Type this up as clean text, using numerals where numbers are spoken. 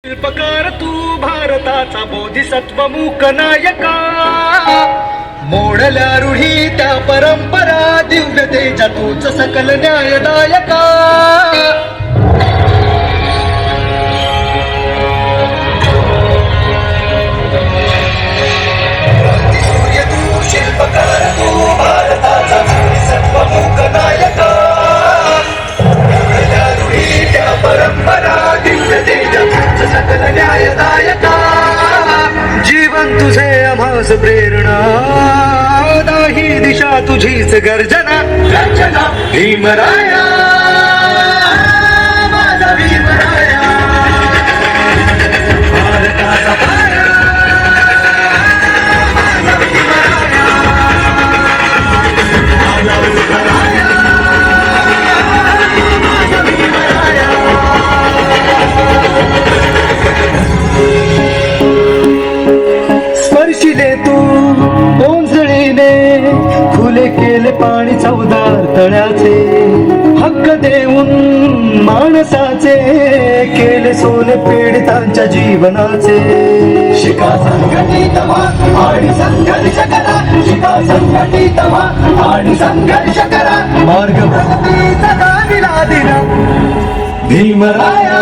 शिल्पकार तू भारताचा बोधिसत्व मूक नायका, मोडल्या रूढी त्या परंपरा, दिव्य तेजा तूच सकल न्यायदायका. सूर्य तू शिल्पकार तू भारताचा बोधिसत्व मूक नायका, मोडल्या रूढी त्या परंपरा, दिव्य तेजा तूच सकल न्यायदायका. जीवन तुझे आम्हास प्रेरणा, दाही दिशा तुझीच गर्जना. भीमराया माझा भीमराया, भारताचा पाया माझा भीमराया, माझा भीमराया, माझा भीमराया. स्पर्शिले तू ओंजळीने, खुले केले पाणी चौदार तळ्याचे, हक्क देऊन माणसाचे, केले सोने पीडितांच्या जीवनाचे. शिका संघटित व्हा आणि संघर्ष करा, शिका संघटित व्हा आणि संघर्ष करा, मार्ग प्रगतीचा दाविला दिला भीमराया.